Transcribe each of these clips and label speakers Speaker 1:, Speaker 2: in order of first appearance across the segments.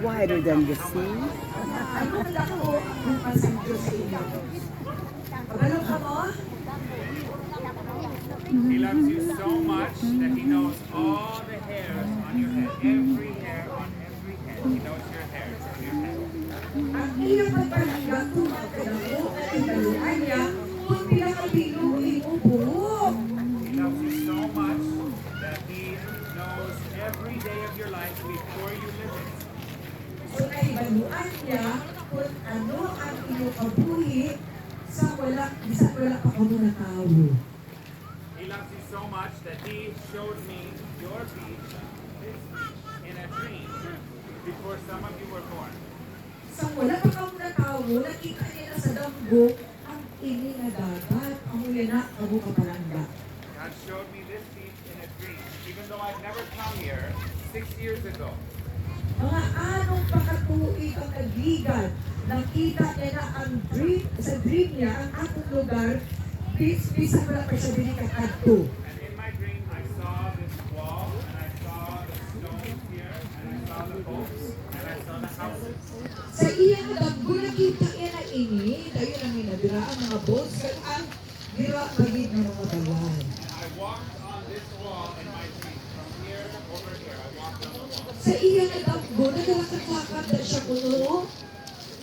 Speaker 1: wider than the sea.
Speaker 2: He loves you so much that he knows all the hairs on your head. Every hair on every head. He knows your hairs on your head.
Speaker 3: Ang iyong pagpalangga tumakadamo at ibaluan niya kung pinakapinuin mo buhok.
Speaker 2: He loves you so much that he knows every day of your life before you live it.
Speaker 3: So naibaluan niya kung ano ang iyong kabuhi sa wala pa kamo na tao.
Speaker 2: He loves you so much that he showed me your beach, this beach, in a dream before some of you were born.
Speaker 3: Sa wala pa kamo na tao, nakita niya na sa damgo ang ini na dagat. Ang uyan na, kamo kapalangga.
Speaker 2: God showed me this beach in a dream, even though I've never come here 6 years ago.
Speaker 3: Mga anong pakatuig ang nagligan, nakita niya na ang dream, sa dream niya, ang atong lugar, bisa wala pa siya binikakadto.
Speaker 2: And in my dream, I saw this wall, and I saw the stones here, and I saw the boats, and I saw the houses.
Speaker 3: Sa iyang damgo, nakita niya na ini, dahil ang inabira ang mga boats, kaya ang dira magid ng mga balay.
Speaker 2: And I walked on this wall in my dream, from here over here. I walked on the wall.
Speaker 3: Sa iyang damgo, nagalakad-lakad na siya kuno,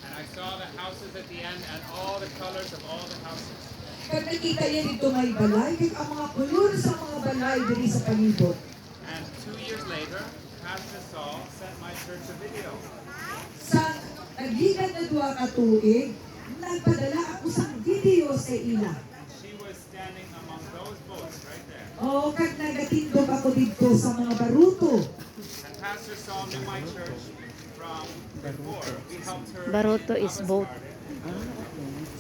Speaker 2: And I saw the houses at the end, and all the colors of all the houses.
Speaker 3: kaya nakita niya dito may balay, kaya ang mga kulor sa mga balay diri sa palibot.
Speaker 2: And 2 years later, Pastor Saul sent my church a video.
Speaker 3: Sa nagligan na duwa ka tuig, nagpadala ako sa video sa ila.
Speaker 2: She was standing among those boats right there.
Speaker 3: O, kag nagatindog ako dito sa mga baruto.
Speaker 2: And Pastor Saul knew my church from before. We helped her.
Speaker 1: Baruto
Speaker 2: in
Speaker 1: is
Speaker 2: Abbas
Speaker 1: boat.
Speaker 2: Garden.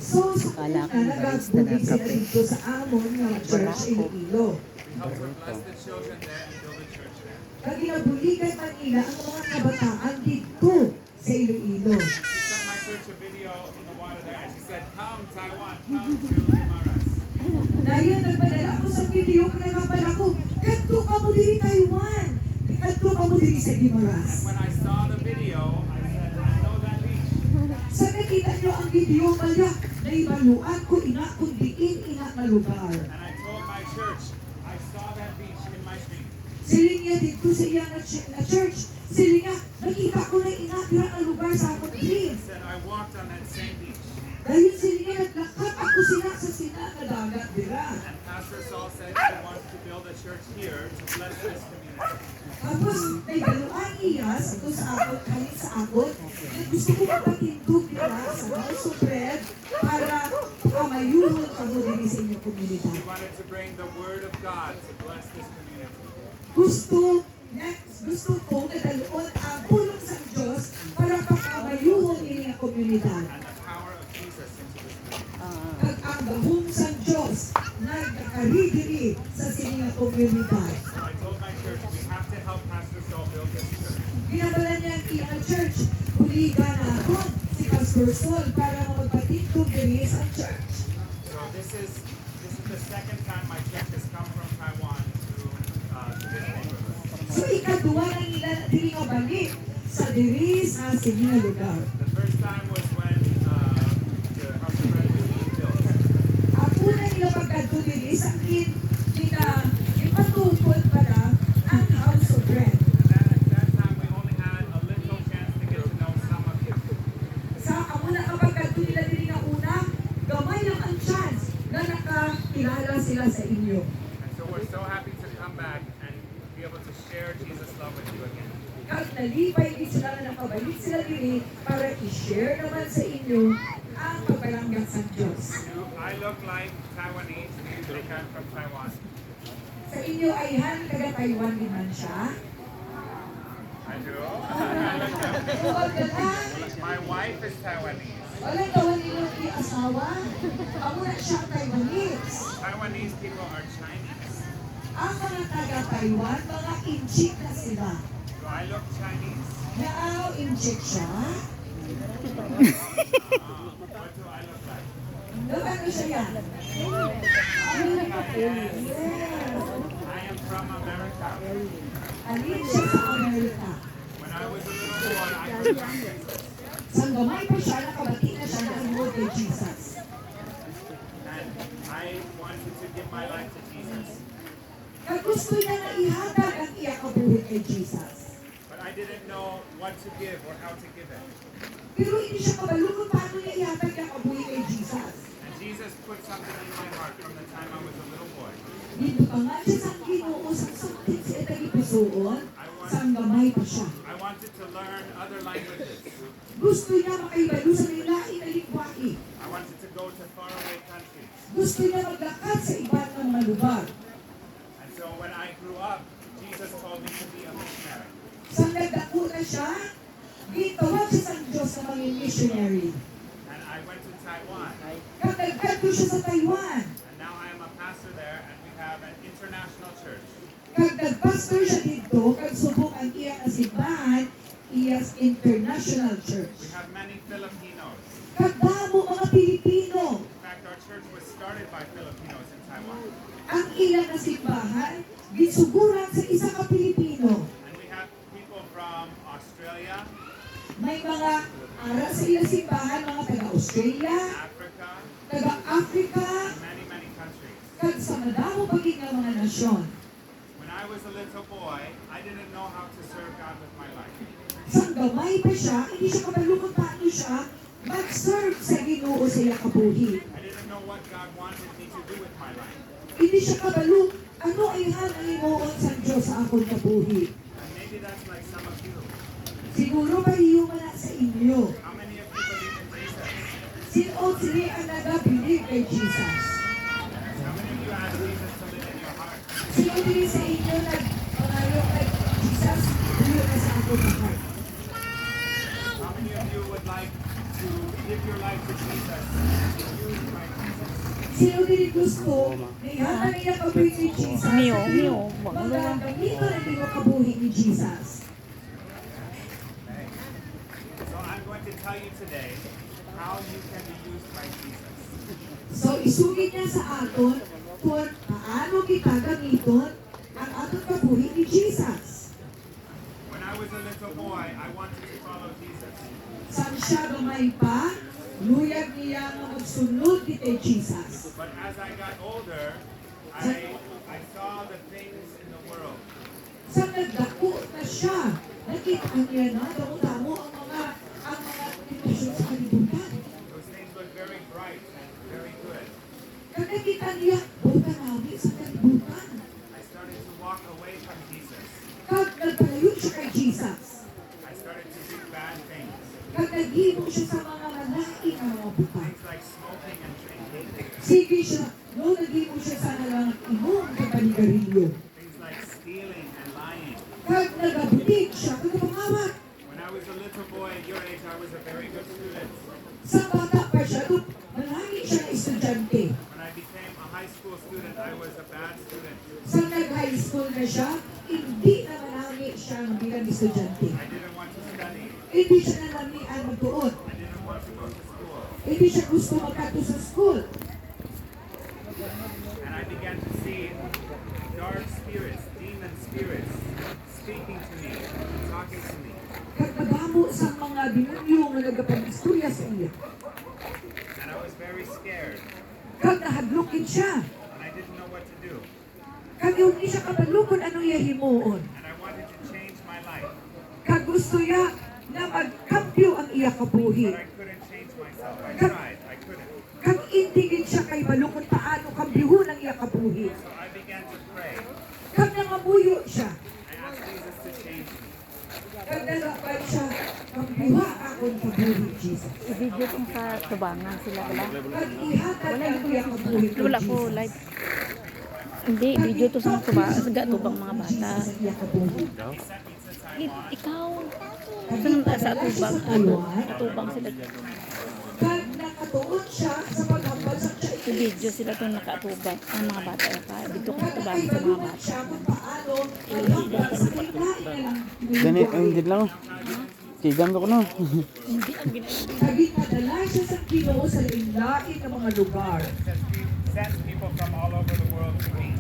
Speaker 3: So, sa
Speaker 1: Kala
Speaker 3: una,
Speaker 1: ko barista na
Speaker 3: nagagbulig sila
Speaker 1: kape.
Speaker 3: dito sa amon nga church Iloilo.
Speaker 2: We helped her bless the children there and build a church there.
Speaker 3: Kag ginabuligan man nila ang mga kabataan dito sa Iloilo.
Speaker 2: She sent my church a video in the water there, and she said, "Come, Taiwan, come to Guimaras."
Speaker 3: Dahil nagpadala ako sa video, nagkapala ko, kadto ka mo diri Taiwan, kadto ka mo diri sa Guimaras.
Speaker 2: And when I saw the video, I said, "I know that beach."
Speaker 3: Sa nakita niyo ang video pala, naibaluan ko ina kung diin ina na lugar.
Speaker 2: And I told my church, I saw that beach in my dream.
Speaker 3: Siling niya dito sa iyang na church, siling niya, nakita ko na ina dira na lugar sa akong dream.
Speaker 2: I said, I walked on that same beach.
Speaker 3: Dahil siling niya, naglakad ako sila sa sina na dagat dira.
Speaker 2: And Pastor Saul said he wants to build a church here to bless this community.
Speaker 3: Tapos, naibaluan niya sa abot, kalit sa abot, na gusto ko magpatindog nila sa House of Bread para kamayuhon ka mo din sa inyong komunidad.
Speaker 2: He wanted to bring the word of God to bless this community.
Speaker 3: Gusto ko na daluon ang pulong sa Diyos para pakamayuhon nilang komunidad.
Speaker 2: And the power of Jesus into this community.
Speaker 3: At ang bahong sa Diyos na nakaridiri sa siningang komunidad.
Speaker 2: So I told my church, we have to help Pastor Saul build this church.
Speaker 3: Ginabala niya ang iyang church. Huligan na ako si Pastor Sol para magpatindog diri sa church.
Speaker 2: So this is the second time my church has come from Taiwan to this neighborhood.
Speaker 3: So ikaduwa na nila na diri nga balik sa diri sa siningang lugar.
Speaker 2: The first time was when the House of Bread was being built.
Speaker 3: Ang una nila pagkadto diri sa ipatungkol pala ang House of Bread.
Speaker 2: And then at that time we only had a little chance to get to know some of you.
Speaker 3: Sa amuna kapag kadto nila diri nga una, gamay lang ang chance na nakakilala sila sa inyo.
Speaker 2: And so we're so happy to come back and be able to share Jesus' love with you again.
Speaker 3: At nalipay din sila na nakabalik sila diri para i-share naman sa inyo ang pagbalanggang sa Diyos.
Speaker 2: I look like Taiwanese because I'm from Taiwan.
Speaker 3: Sa inyo ay taga Taiwan din man siya.
Speaker 2: I do. I look like-
Speaker 3: Huwag ka lang.
Speaker 2: My wife is Taiwanese.
Speaker 3: Walang gawan nilo ni asawa. Amo na siya ang Taiwanese.
Speaker 2: Taiwanese people are Chinese.
Speaker 3: Ang mga taga Taiwan, mga inchik na sila.
Speaker 2: Do I look Chinese?
Speaker 3: Naaw inchik siya.
Speaker 2: What do I look like?
Speaker 3: Ano siya yan? Yes.
Speaker 2: I am from America.
Speaker 3: Alin siya sa Amerika.
Speaker 2: When I was a little boy, I heard about Jesus.
Speaker 3: Sa gamay pa siya, nakabati na siya ng Lord kay Jesus.
Speaker 2: And I wanted to give my life to Jesus.
Speaker 3: Kaya gusto niya na ihatag ang iya kabuhi kay Jesus.
Speaker 2: But I didn't know what to give or how to give it.
Speaker 3: Pero hindi siya kabalo kung paano niya ihatag ang kabuhi kay Jesus.
Speaker 2: And Jesus put something in my heart from the time I was a little boy.
Speaker 3: Dito pa nga siya sa Ginoo sa sakit sa itagi pusoon, sa gamay pa siya.
Speaker 2: I wanted to learn other languages.
Speaker 3: Gusto niya makaibalo sa nilain na lingwahe.
Speaker 2: I wanted to go to faraway countries.
Speaker 3: Gusto niya maglakad sa iba't ng mga lugar.
Speaker 2: And so when I grew up, Jesus told me to be a missionary.
Speaker 3: Sa nagdako na siya, gitawag siya sa Diyos na maging missionary.
Speaker 2: And I went to Taiwan.
Speaker 3: Kaya nagdako siya sa Taiwan.
Speaker 2: And now I am a pastor there and we have an international church.
Speaker 3: Kaya nagpastor siya dito, kaya subok ang iya na simbahan, iyas International
Speaker 2: We
Speaker 3: Church.
Speaker 2: have many Filipinos.
Speaker 3: Kadamo mga Pilipino.
Speaker 2: In fact, our church was started by Filipinos in Taiwan.
Speaker 3: Ang ilang na simbahan, gisuguran sa isa ka Pilipino.
Speaker 2: And we have people from Australia,
Speaker 3: May mga ara sa ilang simbahan, mga taga-Australia,
Speaker 2: Africa,
Speaker 3: taga-Africa,
Speaker 2: and many, many countries.
Speaker 3: kag sa madamo paging nga mga nasyon.
Speaker 2: When I was a little boy, I didn't know how to serve God with my life.
Speaker 3: Sa gamay pa siya, hindi siya kabalo kung paano siya mag-serve sa Ginoo sa iya kabuhi.
Speaker 2: I didn't know what God wanted me to do with my life.
Speaker 3: Hindi siya kabalo, ano ay hangimoon sa Diyos sa akong kabuhi.
Speaker 2: And maybe that's like some of you.
Speaker 3: Siguro mahiyo man na sa inyo.
Speaker 2: How many of you believe in Jesus?
Speaker 3: Sino sila ang nag-believe kay Jesus?
Speaker 2: How many of you ask Jesus to live in your heart?
Speaker 3: Sino din sa inyo nag-pangayo kay Jesus? Tuyo na sa akong heart.
Speaker 2: How many of you would like to give your life to Jesus and be used by Jesus?
Speaker 3: Sino din gusto na ihatag niya kabuhi kay Jesus? Magkakamito na din ang kabuhi ni Jesus.
Speaker 2: So I'm going to tell you today how you can be used by Jesus.
Speaker 3: So isugid niya sa aton kung paano kita gamiton ang aton kabuhi ni Jesus.
Speaker 2: When I was a little boy, I wanted to follow Jesus.
Speaker 3: Saan siya gamay pa, luyag niya nga magsunod kay Jesus.
Speaker 2: But as I got older, I saw the things in the world.
Speaker 3: Sa nagdako na siya, nakita niya na damo-damo ang mga limitasyon sa kalibutan.
Speaker 2: Those things look very bright and very good.
Speaker 3: Kaya nakita niya, buta namin sa kalibutan.
Speaker 2: I started to walk away from Jesus.
Speaker 3: Kag nagpalayo siya kay Jesus.
Speaker 2: I started to do bad things.
Speaker 3: Kag naghimo siya sa mga malaking na mga butay.
Speaker 2: Things like smoking and drinking.
Speaker 3: Sige siya, no, naghimo siya sa nalang imong kapanigarilyo.
Speaker 2: Things like stealing and lying.
Speaker 3: Kag nagabutig siya, kag pangawat.
Speaker 2: When I was a little boy at your age, I was a very good student.
Speaker 3: Sa bata pa siya, kung malaki siya na estudyante.
Speaker 2: When I became a high school student, I was a bad student.
Speaker 3: Sa nag-high school na siya, hindi na malaki siya ng bilang estudyante.
Speaker 2: I didn't want to study.
Speaker 3: Hindi siya nalamian magtuon.
Speaker 2: I didn't want to go to school.
Speaker 3: Hindi siya gusto magkato sa school.
Speaker 2: And I began to see dark spirits, demon spirits, speaking to me, talking to me.
Speaker 3: Kagmadamo sa mga demonyo nga nagapag-istorya sa iya.
Speaker 2: And I was very scared.
Speaker 3: Kag nahadlukin siya.
Speaker 2: And I didn't know what to do.
Speaker 3: Kag hindi siya kabalukon ano iya himuon.
Speaker 2: And I wanted to change my life.
Speaker 3: Kag gusto niya na magkampyo ang iya kabuhi.
Speaker 2: But I couldn't change myself. I tried. I couldn't.
Speaker 3: Kag indigin siya kay balukon paano kambyuhon ang iya kabuhi.
Speaker 2: So I began to pray.
Speaker 3: Kag nangamuyo siya.
Speaker 2: I asked Jesus to change me.
Speaker 3: Kag nalakad siya, kambyuha akong kabuhi, Jesus.
Speaker 4: I-video kong sa tubangan sila wala.
Speaker 3: Kag ihatag ang iya kabuhi kay
Speaker 4: Wala ko
Speaker 3: Jesus.
Speaker 4: live. Hindi, video to sa tubangan. Sa tubang mga bata.
Speaker 3: Sa iya kabuhi.
Speaker 4: Ikaw. Sa tubang. Tubang sila.
Speaker 3: Kag nakatuon siya sa paghambal sa siya.
Speaker 4: Sa video sila itong nakatubang. Ang mga bata. Dito ko
Speaker 3: Kag
Speaker 4: tubangan sa mga
Speaker 3: nakaibalungan
Speaker 4: bata.
Speaker 3: siya kung paano maghambal sa pagkain na lang.
Speaker 5: Gani, hindi lang. Tigam ko no.
Speaker 4: Hindi ang ginagawa.
Speaker 3: Naging siya sa Ginoo sa lain ng mga lugar.
Speaker 2: Sends people from all over the world to me.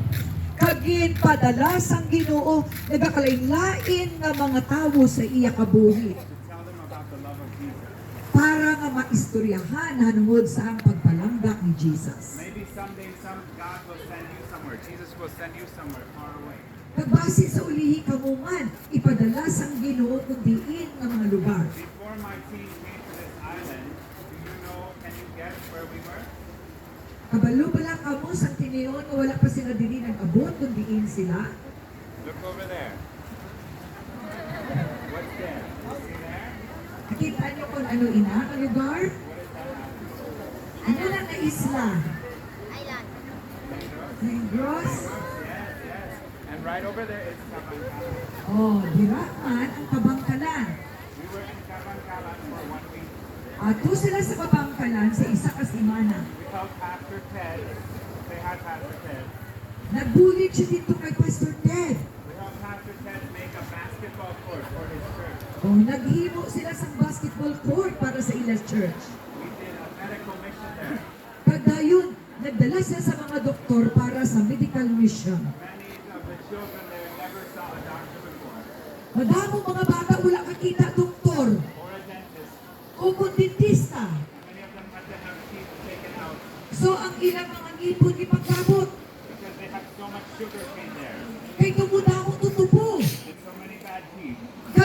Speaker 3: Kagin padalas ang Ginoo nagakalain-lain nga mga tawo sa iya kabuhi
Speaker 2: Tell them about the love of Jesus.
Speaker 3: para nga maistoryahan hanungod sa ang pagpalangga ni Jesus.
Speaker 2: Maybe someday God will send you somewhere. Jesus will send you somewhere far away.
Speaker 3: Nagbase sa ulihi kamungan, ipadalas ang Ginoo kundiin nga mga lugar.
Speaker 2: Before my team came to this island, do you know, can you guess where we were?
Speaker 3: Kabalo bala kamo sa tiniyon nga wala pa sila diri nag-abot kundiin sila.
Speaker 2: Look over there. What's there? See there?
Speaker 3: Nakita niyo kung ano ina ang lugar? Ano lang na isla? Negros?
Speaker 2: Yes, yes. And right over there is Kabankalan.
Speaker 3: Oh, diraman ang kabangkalan.
Speaker 2: We were in Kabankalan for 1 week.
Speaker 3: Ato sila sa kabangkalan sa isa ka semana.
Speaker 2: We helped Pastor Ted. Say hi, Pastor Ted.
Speaker 3: Nagbulit siya dito kay Pastor Ted.
Speaker 2: We helped Pastor Ted make a basketball court for his church.
Speaker 3: Oh, naghimo sila sa basketball court para sa ilang church.
Speaker 2: We did a medical mission there.
Speaker 3: Kadayon, nagdala sila sa mga doktor para sa medical mission.
Speaker 2: Many of the children there never saw a doctor before
Speaker 3: Madamo mga bata wala kakita doktor
Speaker 2: or a dentist.
Speaker 3: o kung dentista.
Speaker 2: Many of them had to have teeth taken out
Speaker 3: So ang ilang mga ngipon ipagkabot
Speaker 2: because they had so much sugar cane there.
Speaker 3: kay tumudako